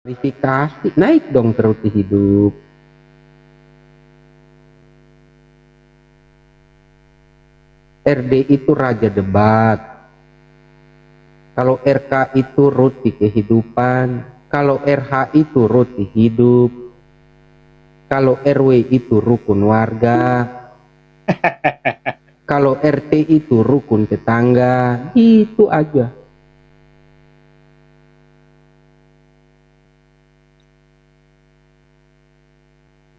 Verifikasi naik dong terus hidup. RD itu raja debat. Kalau RK itu roti kehidupan. Kalau RH itu roti hidup. Kalau RW itu rukun warga. Kalau RT itu rukun tetangga. Itu aja.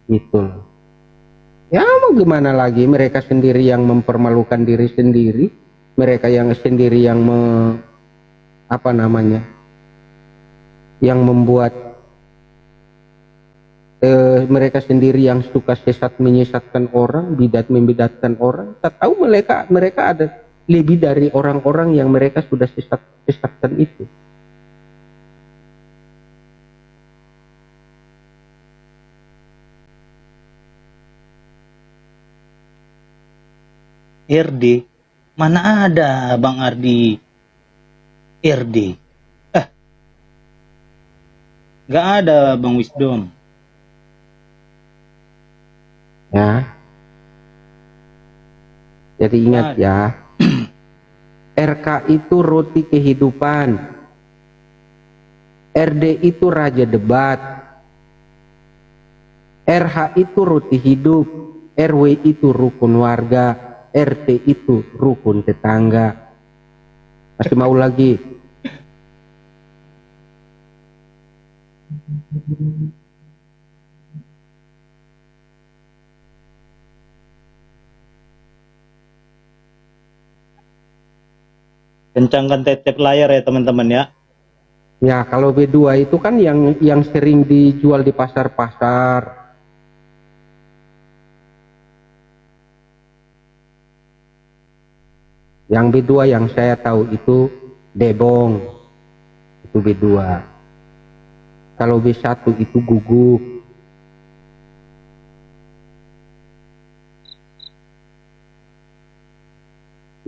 Gitu. Ya mau gimana lagi, mereka sendiri yang mempermalukan diri sendiri, mereka yang sendiri yang yang membuat mereka sendiri yang suka sesat menyesatkan orang, bidat membidatkan orang. Tak tahu mereka ada lebih dari orang-orang yang mereka sudah sesatkan itu. RD, mana ada Bang Ardi RD? Nggak ada Bang Wisdom. Ya. Jadi ingat ya, RK itu roti kehidupan, RD itu raja debat, RH itu roti hidup, RW itu rukun warga, RT itu rukun tetangga. Masih mau lagi? Kencangkan tetep layar ya teman-teman ya. Ya kalau B2 itu kan yang sering dijual di pasar-pasar. Yang B2 yang saya tahu itu debong, itu B2. Kalau B1 itu guguk.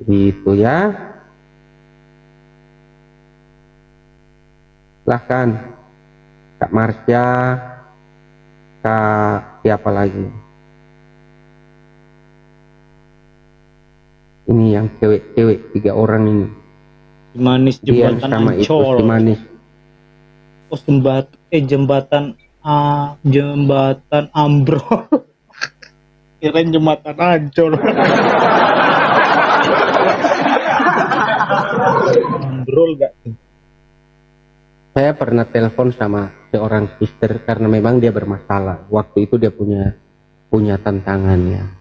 Gitu ya. Silahkan Kak Marsha, Kak siapa lagi? Ini yang cewek-cewek 3 orang ini. Manis Dian jembatan sama itu Ancol. si manis. Oh jembatan ambrol. Kirain jembatan Ancol. Ambrol gak? Saya pernah telepon sama seorang sister karena memang dia bermasalah. Waktu itu dia punya tantangannya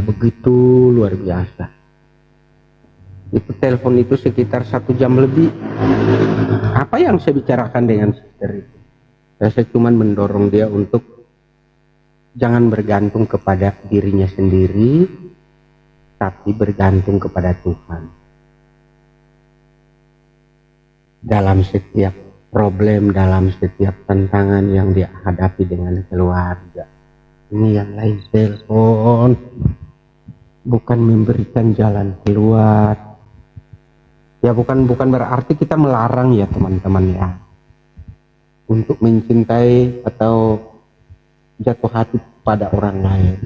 begitu luar biasa. Itu telepon itu sekitar 1 jam lebih. Apa yang saya bicarakan dengan sister itu? Saya cuma mendorong dia untuk jangan bergantung kepada dirinya sendiri, tapi bergantung kepada Tuhan. Dalam setiap problem, dalam setiap tantangan yang dia hadapi dengan keluarga. Ini yang lain telepon, bukan memberikan jalan keluar. Ya bukan berarti kita melarang ya teman-teman ya, untuk mencintai atau jatuh hati pada orang lain.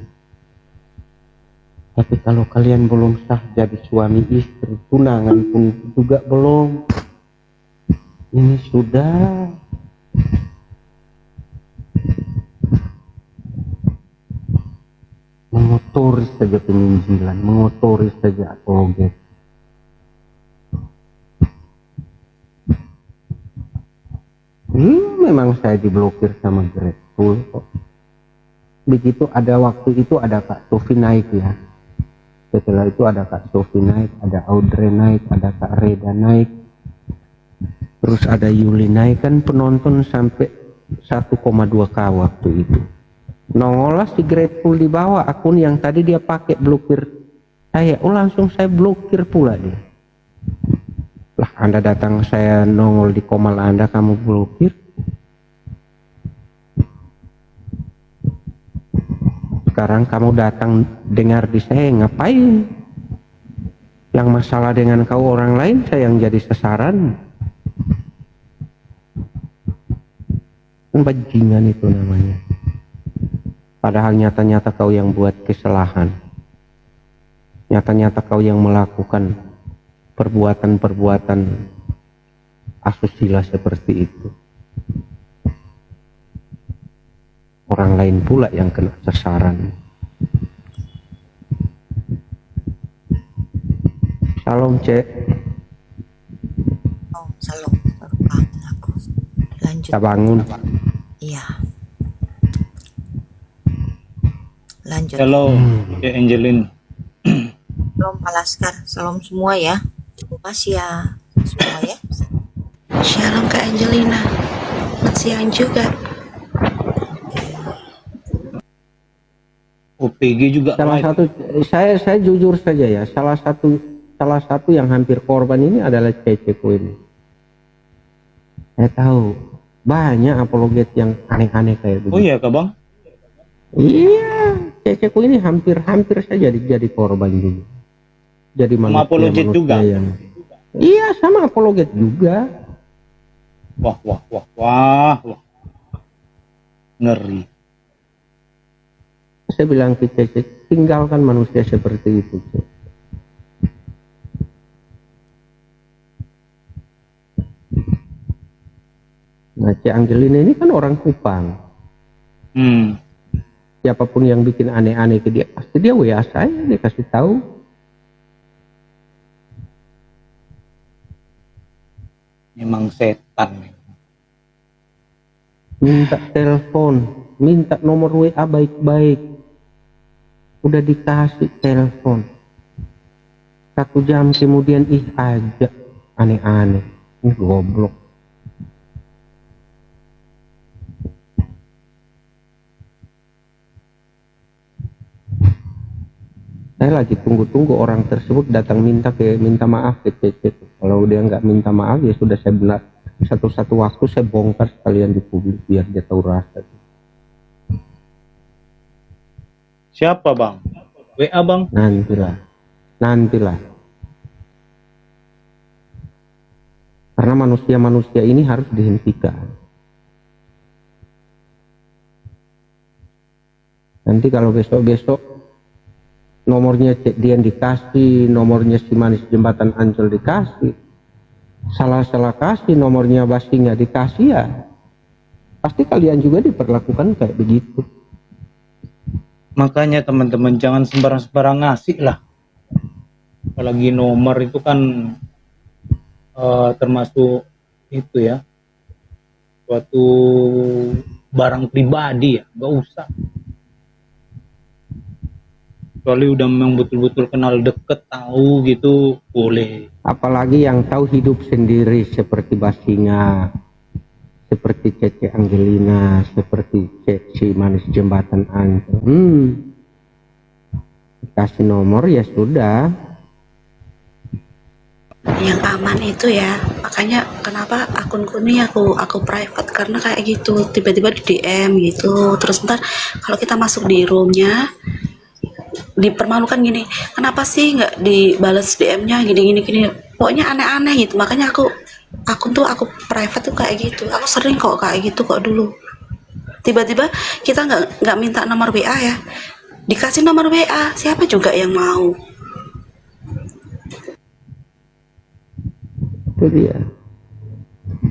Tapi kalau kalian belum sah jadi suami istri, tunangan pun juga belum. Ini sudah mengotori saja penginjilan, mengotori saja apologet. Memang saya diblokir sama Grateful kok. Begitu ada waktu itu ada Kak Sofi naik ya. Setelah itu ada Kak Sofi naik, ada Audrey naik, ada Kak Reda naik. Terus ada Yuli naik, kan penonton sampai 1,2K waktu itu. Nongolah si Grateful di bawah akun yang tadi dia pakai blokir saya. Langsung saya blokir pula dia. Lah Anda datang saya nongol di komal Anda kamu blokir. Sekarang kamu datang dengar di saya ngapain? Yang masalah dengan kau orang lain saya yang jadi sasaran. Bajingan itu namanya. Padahal nyata-nyata kau yang buat kesalahan. Nyata-nyata kau yang melakukan perbuatan-perbuatan asusila seperti itu. Orang lain pula yang kena sasaran. Salam, Cek. Oh, salam. Baru bangun aku. Lanjut. Kita bangun. Iya. Lanjut. Shalom, Cik Angelin. Salam Pak Laskar. Salam semua ya. Terima kasih ya semua ya. Shalom Kak Angelina. Selamat siang juga. OPG juga Salah live. satu, saya jujur saja ya, salah satu yang hampir korban ini adalah Ceceku ini. Saya tahu banyak apologet yang aneh-aneh kayak Oh begitu. iya Kak Bang? Iya, Ceceku ini hampir saja jadi korban juga. Jadi Sama apologet juga? yang iya, sama apologet juga. Wah. Ngeri. Saya bilang ke Cece, tinggalkan manusia seperti itu, Cece. Nah, Cek Angelina ini kan orang Kupang. Siapapun yang bikin aneh-aneh ke dia, pasti dia WA saya, dia kasih tahu. Memang setan. Minta telepon, minta nomor WA baik-baik. Udah dikasih telepon. 1 jam kemudian aja aneh-aneh. Ini goblok. Saya lagi tunggu-tunggu orang tersebut datang minta maaf ke Cece. Kalau dia nggak minta maaf ya sudah, saya benar satu waktu saya bongkar sekalian di publik biar dia tahu rasa. Siapa Bang? WA Bang? Nantilah. Karena manusia-manusia ini harus dihentikan. Nanti kalau besok-besok nomornya Cek Dian dikasih, nomornya si Manis Jembatan Ancol dikasih, salah kasih nomornya Basti nggak dikasih, ya pasti kalian juga diperlakukan kayak begitu. Makanya teman-teman jangan sembarang-sembarang ngasih lah. Apalagi nomor itu kan termasuk itu ya, suatu barang pribadi ya, nggak usah. Kecuali udah memang betul-betul kenal deket, tahu gitu, boleh. Apalagi yang tahu hidup sendiri seperti Basinga, seperti Cece Angelina, seperti Cece Manis Jembatan Ancol. Kasih nomor ya sudah. Yang aman itu ya. Makanya kenapa akunku ini aku private, karena kayak gitu tiba-tiba di DM gitu. Terus ntar kalau kita masuk di roomnya dipermalukan gini, kenapa sih nggak dibales DM-nya gini. Pokoknya aneh-aneh gitu. Makanya aku private tuh kayak gitu. Aku sering kok kayak gitu kok dulu. Tiba-tiba kita nggak minta nomor WA ya, dikasih nomor WA, siapa juga yang mau. Itu dia.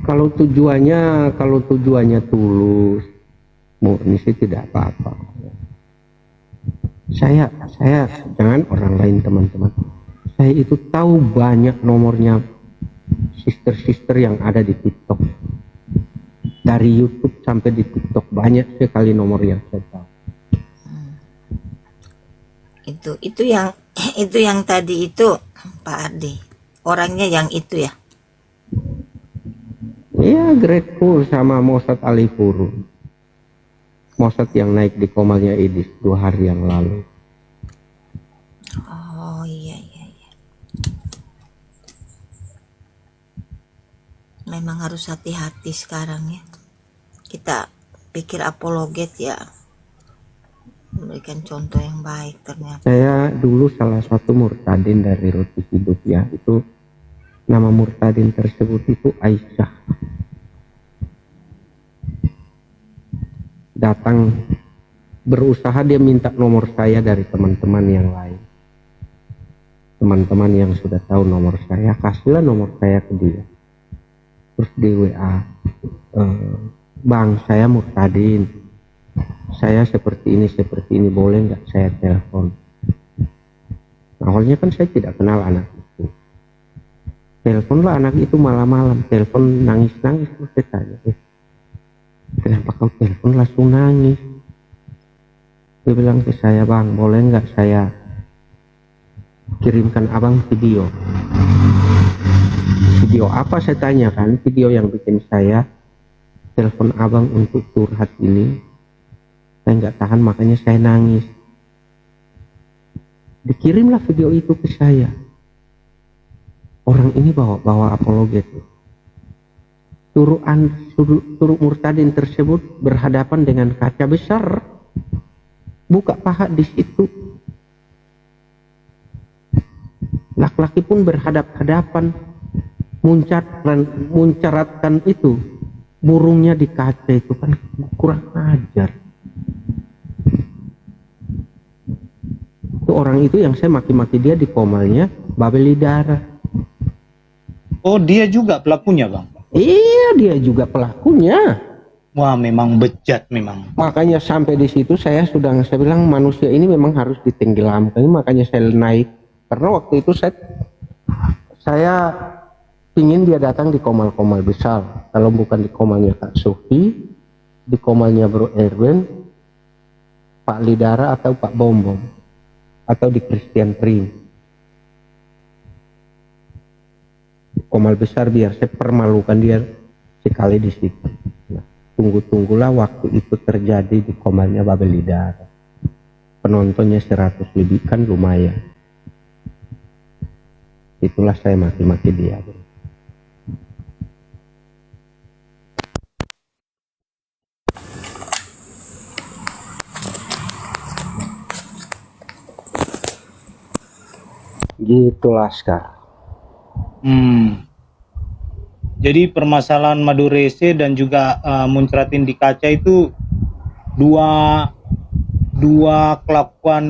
Kalau tujuannya tulus, murni sih tidak apa-apa. Saya jangan orang lain teman-teman. Saya itu tahu banyak nomornya sister yang ada di TikTok. Dari YouTube sampai di TikTok banyak sekali nomor yang saya tahu. Itu yang tadi itu Pak Ardi. Orangnya yang itu ya. Iya, grateful sama Mossad Alifuru. Mossad yang naik di komalnya Idis 2 hari yang lalu. Oh iya. Memang harus hati-hati sekarang ya. Kita pikir apologet ya, memberikan contoh yang baik ternyata. Saya dulu salah satu murtadin dari Roti Hidup ya, itu nama murtadin tersebut itu Aisyah. datang berusaha, dia minta nomor saya dari teman-teman yang lain, teman-teman yang sudah tahu nomor saya, kasihlah nomor saya ke dia. Terus di WA, bang saya murtadin, saya seperti ini, boleh nggak saya telepon? Awalnya kan saya tidak kenal anak itu. Teleponlah anak itu malam-malam, telepon nangis-nangis. Terus saya tanya, kenapa kau telepon langsung nangis? Dia bilang ke saya, bang boleh nggak saya kirimkan abang video? Video apa, saya tanya kan. Video yang bikin saya telepon abang untuk curhat ini, saya nggak tahan makanya saya nangis. Dikirimlah video itu ke saya. Orang ini bawa apologet. Suruh murtadin tersebut berhadapan dengan kaca besar, buka paha di situ. Laki-laki pun berhadap-hadapan, muncaratkan itu burungnya di kaca, itu kan kurang ajar. Itu orang itu yang saya maki-maki dia di komalnya Babel Lidara. Oh, dia juga pelakunya, Bang? Iya, dia juga pelakunya. Wah, memang bejat memang. Makanya sampai di situ saya bilang manusia ini memang harus ditenggelamkan. Makanya saya naik, karena waktu itu saya ingin dia datang di komal-komal besar. Kalau bukan di komalnya Kak Sofi, di komalnya Bro Erwin, Pak Lidara atau Pak Bombom, atau di Christian Prim. Komal besar biar saya permalukan dia sekali di situ. Nah, tunggulah waktu itu terjadi di komalnya Babel Lidara. Penontonnya 100 lebih, kan lumayan. Itulah saya maki-maki dia. Gitu Laskar. Jadi permasalahan Madurese dan juga muncratin di kaca itu dua kelakuan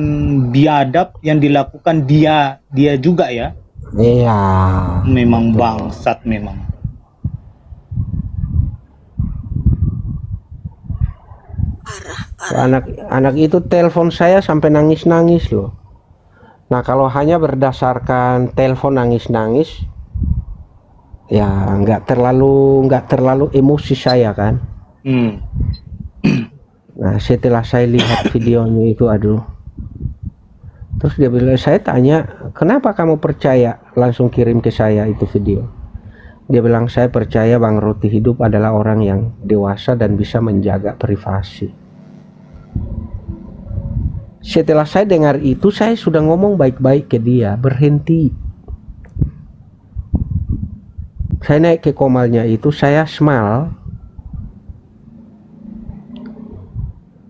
biadab yang dilakukan dia juga ya. Iya. Memang bangsat memang. Anak itu telepon saya sampai nangis-nangis loh. Nah, kalau hanya berdasarkan telepon nangis-nangis, ya nggak terlalu emosi saya kan. Nah, setelah saya lihat videonya itu, aduh. Terus dia bilang, saya tanya, kenapa kamu percaya langsung kirim ke saya itu video? Dia bilang, saya percaya Bang Roti Hidup adalah orang yang dewasa dan bisa menjaga privasi. Setelah saya dengar itu, saya sudah ngomong baik-baik ke dia, berhenti. Saya naik ke komalnya itu, saya smile.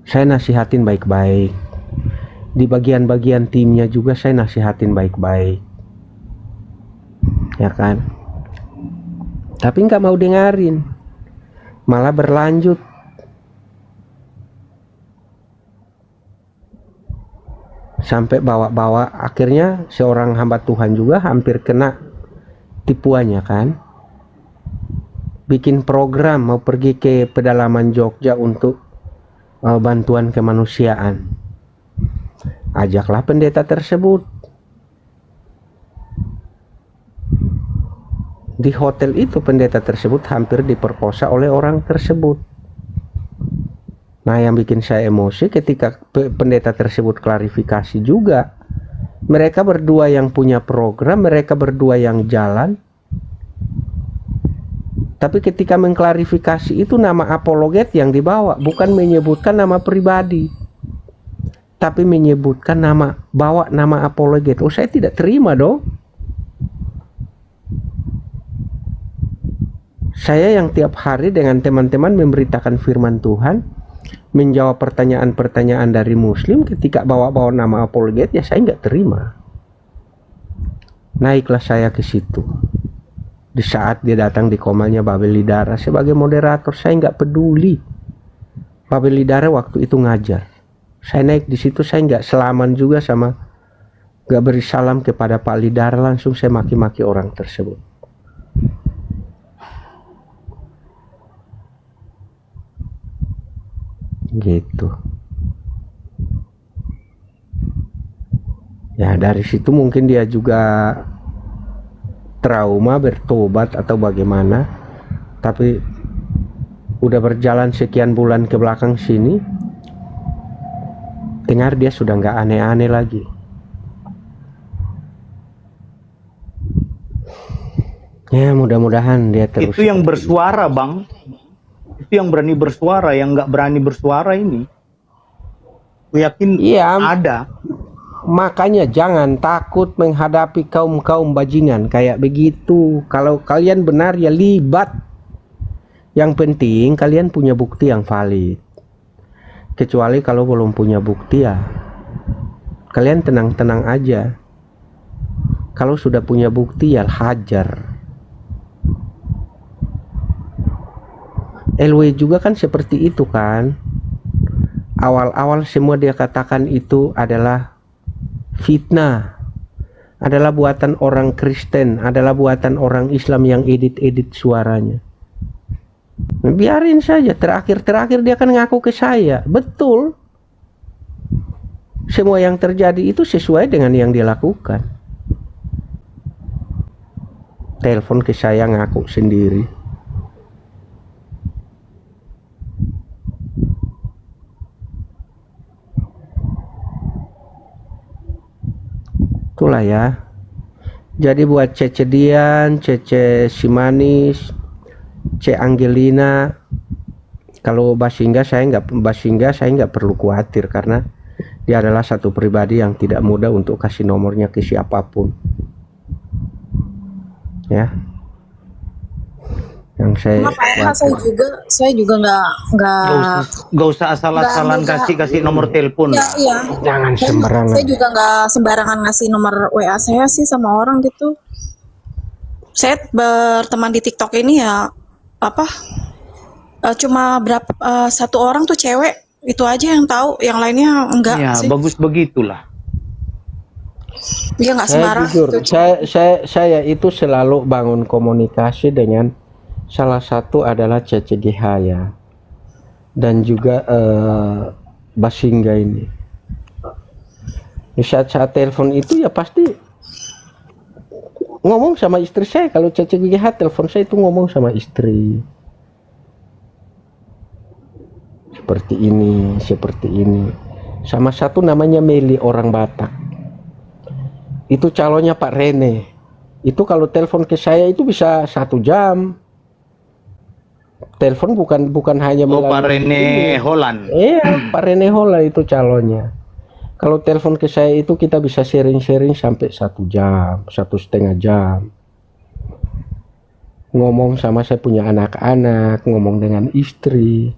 Saya nasihatin baik-baik. Di bagian-bagian timnya juga saya nasihatin baik-baik. Ya kan? Tapi nggak mau dengerin. Malah berlanjut. Sampai bawa-bawa, akhirnya seorang hamba Tuhan juga hampir kena tipuannya kan. Bikin program mau pergi ke pedalaman Jogja untuk bantuan kemanusiaan. Ajaklah pendeta tersebut. Di hotel itu pendeta tersebut hampir diperkosa oleh orang tersebut. Nah, yang bikin saya emosi ketika pendeta tersebut klarifikasi juga. Mereka berdua yang punya program, mereka berdua yang jalan. Tapi ketika mengklarifikasi itu nama apologet yang dibawa, bukan menyebutkan nama pribadi. Tapi menyebutkan bawa nama apologet. Oh, saya tidak terima dong. Saya yang tiap hari dengan teman-teman memberitakan firman Tuhan, menjawab pertanyaan-pertanyaan dari muslim, ketika bawa-bawa nama apologet, ya saya nggak terima. Naiklah saya ke situ. Di saat dia datang di komalnya Babel Lidara sebagai moderator, saya nggak peduli. Pak Belidara waktu itu ngajar. Saya naik di situ, saya nggak selaman juga sama, nggak beri salam kepada Pak Lidara, langsung saya maki-maki orang tersebut. Gitu. Ya dari situ mungkin dia juga trauma, bertobat atau bagaimana. Tapi udah berjalan sekian bulan ke belakang sini, dengar dia sudah nggak aneh-aneh lagi. Ya mudah-mudahan dia terus. Itu yang seperti bersuara, Bang. Itu yang berani bersuara, yang nggak berani bersuara ini. Aku yakin Iya. ada. Makanya jangan takut menghadapi kaum-kaum bajingan kayak begitu. Kalau kalian benar ya libat. Yang penting kalian punya bukti yang valid. Kecuali kalau belum punya bukti ya kalian tenang-tenang aja. Kalau sudah punya bukti ya hajar. LW juga kan seperti itu kan. Awal-awal semua dia katakan itu adalah fitnah, adalah buatan orang Kristen, adalah buatan orang Islam yang edit-edit suaranya. Biarin saja, terakhir dia kan ngaku ke saya, betul. Semua yang terjadi itu sesuai dengan yang dia lakukan. Telepon ke saya ngaku sendiri. Itulah ya. Jadi buat Cece Dian, Cece si manis, C Angelina, kalau Basingga saya nggak perlu khawatir karena dia adalah satu pribadi yang tidak mudah untuk kasih nomornya ke siapapun. Ya. Yang saya juga Gak usah asal-asalan kasih nomor telepon. iya. Jangan sembarangan. Saya juga nggak sembarangan ngasih nomor WA saya sih sama orang gitu. Saya berteman di TikTok ini ya cuma satu orang tuh cewek, itu aja yang tahu, yang lainnya enggak Ya, sih. bagus begitulah. Dia nggak Saya sembarang jujur, gitu. saya itu selalu bangun komunikasi dengan salah satu adalah Cece Gihaya dan juga Basingga ini. Di saat-saat telepon itu ya pasti ngomong sama istri saya. Kalau Cece Gihaya telepon saya itu ngomong sama istri. Seperti ini. Sama satu namanya Meli, orang Batak. Itu calonnya Pak Rene. Itu kalau telepon ke saya itu bisa 1 jam. Telepon bukan hanya Pak Rene Holland. Iya, Pak Rene Holland itu calonnya. Kalau telepon ke saya itu kita bisa sharing-sharing sampai 1 jam, 1,5 jam. Ngomong sama saya punya anak-anak, ngomong dengan istri.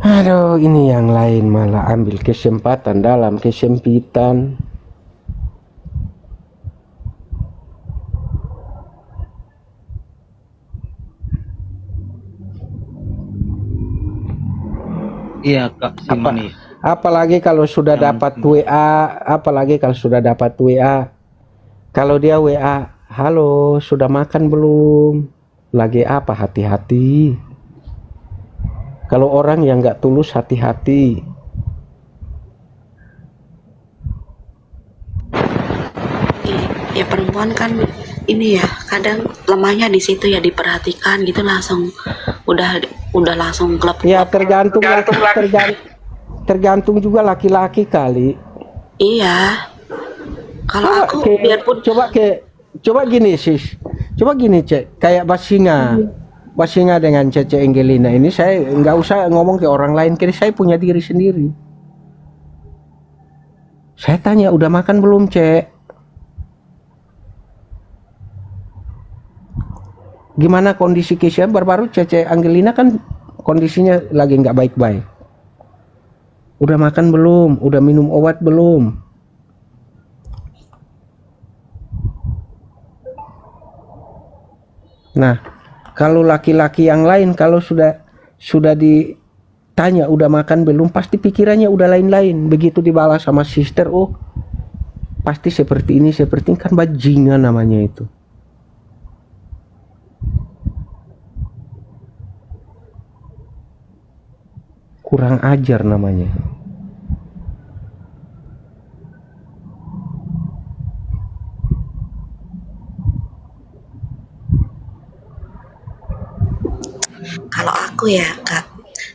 Aduh, ini yang lain malah ambil kesempatan dalam kesempitan. Iya, Kak, si manis. Apalagi kalau sudah dapat WA, kalau dia WA, halo, sudah makan belum? Lagi apa? Hati-hati. Kalau orang yang nggak tulus, hati-hati. Ya perempuan kan ini ya kadang lemahnya di situ ya, diperhatikan gitu langsung udah langsung klub. Ya tergantung juga laki-laki kali. Iya. Kalau aku biarpun Coba gini sis, coba gini Cek, kayak Basingga dengan Cece Angelina ini, saya nggak usah ngomong ke orang lain, kini saya punya diri sendiri. Saya tanya, udah makan belum Cek? Gimana kondisi Keisha? Baru-baru Cece Angelina kan kondisinya lagi nggak baik-baik. Udah makan belum? Udah minum obat belum? Nah, kalau laki-laki yang lain kalau sudah tanya udah makan belum, pasti pikirannya udah lain-lain. Begitu dibalas sama sister, oh pasti seperti ini kan bajingan namanya itu. Kurang ajar namanya. Kalau aku ya Kak,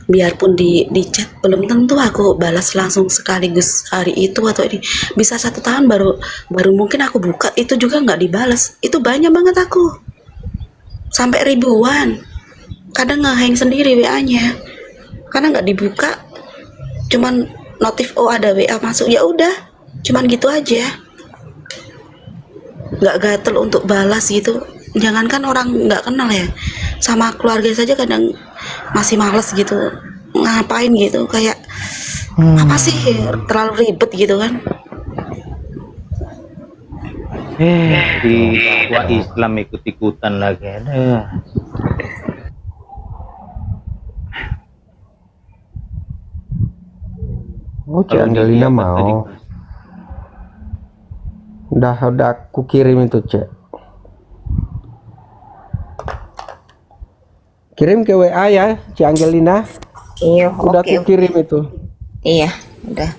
biarpun di chat belum tentu aku balas langsung sekaligus hari itu atau ini, bisa 1 tahun baru baru mungkin aku buka itu juga nggak dibalas. Itu banyak banget aku, sampai ribuan. Kadang ngehang sendiri WA-nya karena nggak dibuka, cuman notif oh ada WA masuk, ya udah cuman gitu aja, nggak gatel untuk balas gitu. Jangankan orang nggak kenal ya, sama keluarga saja kadang masih males gitu ngapain gitu, kayak apa sih, terlalu ribet gitu kan. Di dakwah Islam ikut-ikutan lagi ada. Oh, Cik Kalau Angelina dilihat mau. tadi, Udah aku kirim itu, Cek. Kirim ke WA ya, Cik Angelina. Iya, Udah oke. aku kirim itu. Iya, udah.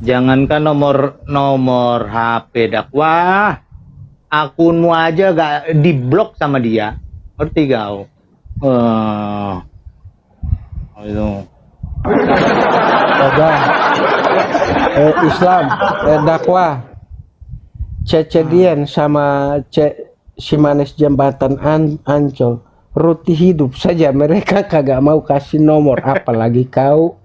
jangankan nomor HP dakwah, akunmu aja gak diblok sama dia, ngerti kau? Itu Udah. Islam, dakwah. Cecedian sama Simanes Jembatan Ancol. Roti hidup saja mereka kagak mau kasih nomor, apalagi kau.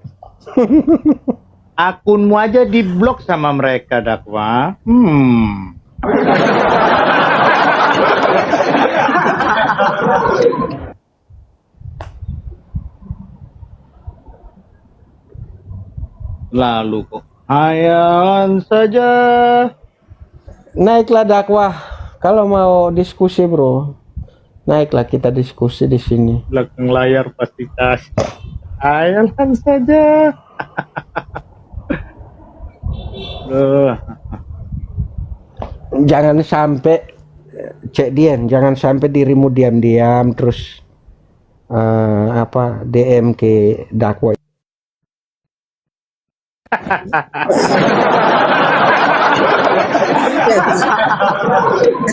akunmu aja diblok sama mereka dakwah. Lalu kok hayalan saja. Naiklah dakwah. Kalau mau diskusi, bro, naiklah kita diskusi di sini. Belakang layar pasti kasih. Hayalan saja. Jangan sampai Cek Dian, jangan sampai dirimu diam-diam terus DM ke dakwah.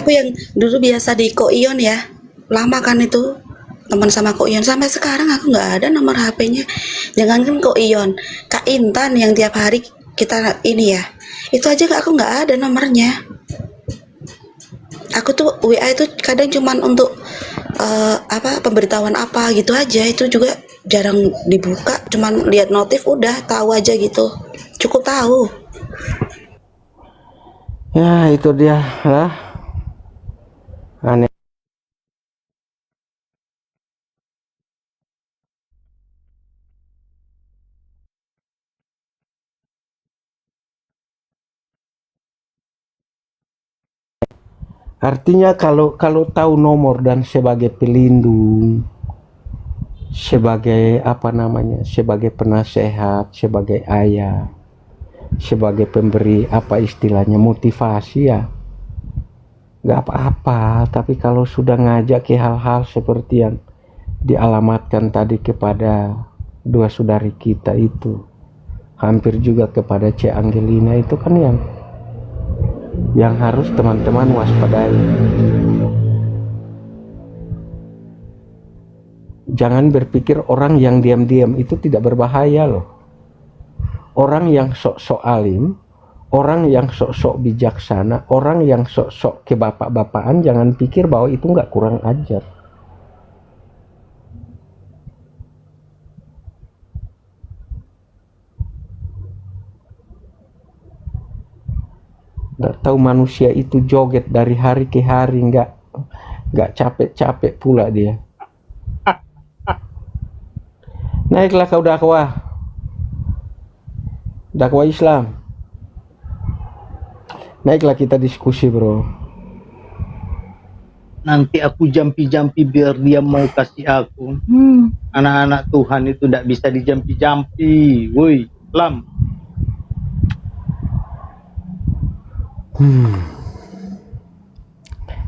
Aku yang dulu biasa di Koion ya, lama kan itu teman sama Koion, sampai sekarang aku nggak ada nomor HP-nya. Jangankan Koion, Kak Intan yang tiap hari kita ini ya, itu aja aku nggak ada nomornya. Aku tuh WA itu kadang cuman untuk pemberitahuan apa gitu aja, itu juga jarang dibuka, cuman lihat notif udah tahu aja gitu, cukup tahu. Ya itu dia lah. Aneh. Artinya kalau tahu nomor dan sebagai pelindung, sebagai sebagai penasehat, sebagai ayah, sebagai pemberi istilahnya motivasi ya, nggak apa-apa. Tapi kalau sudah ngajak ke hal-hal seperti yang dialamatkan tadi kepada dua saudari kita itu, hampir juga kepada Cik Angelina, itu kan yang harus teman-teman waspadai. Jangan berpikir orang yang diam-diam itu tidak berbahaya loh. Orang yang sok-sok alim, orang yang sok-sok bijaksana, orang yang sok-sok kebapak-bapaan, jangan pikir bahwa itu nggak kurang ajar. Nggak tahu manusia itu joget dari hari ke hari, nggak capek-capek pula dia. Naiklah kau dakwah Islam. Naiklah kita diskusi, bro. nanti aku jampi-jampi biar dia mau kasih aku. Anak-anak Tuhan itu tidak bisa dijampi-jampi. Woi, Lam.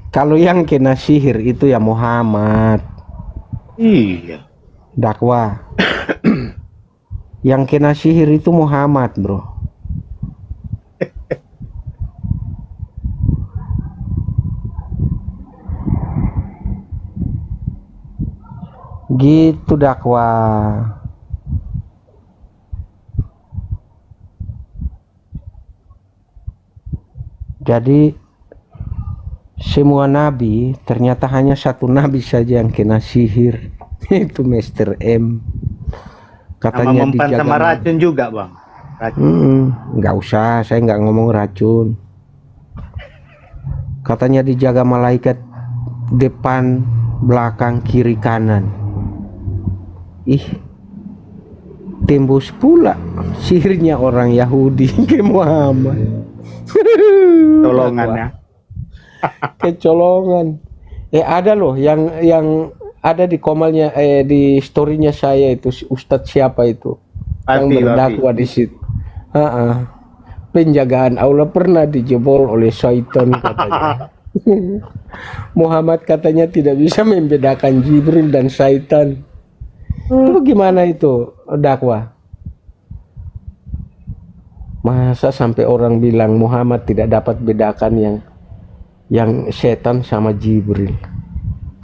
Kalau yang kena sihir itu ya Muhammad, Iya. dakwah. Yang kena sihir itu Muhammad, bro. Gitu dakwah. Jadi semua nabi ternyata hanya satu nabi saja yang kena sihir. Itu Mr. M. Sama Katanya mempan dijaga sama racun juga, Bang. Racun. nggak usah, saya nggak ngomong racun. Katanya dijaga malaikat depan, belakang, kiri, kanan. Ih, tembus pula sihirnya orang Yahudi ke Muhammad. Tolongan ya. Kecolongan. Ada loh yang ada di komalnya, di storynya saya itu si Ustadz siapa itu yang Wafi. berdakwah di situ. Penjagaan aula pernah dijebol oleh syaitan katanya. Muhammad katanya tidak bisa membedakan Jibril dan syaitan. Itu gimana itu dakwah? Masa sampai orang bilang Muhammad tidak dapat bedakan yang setan sama Jibril?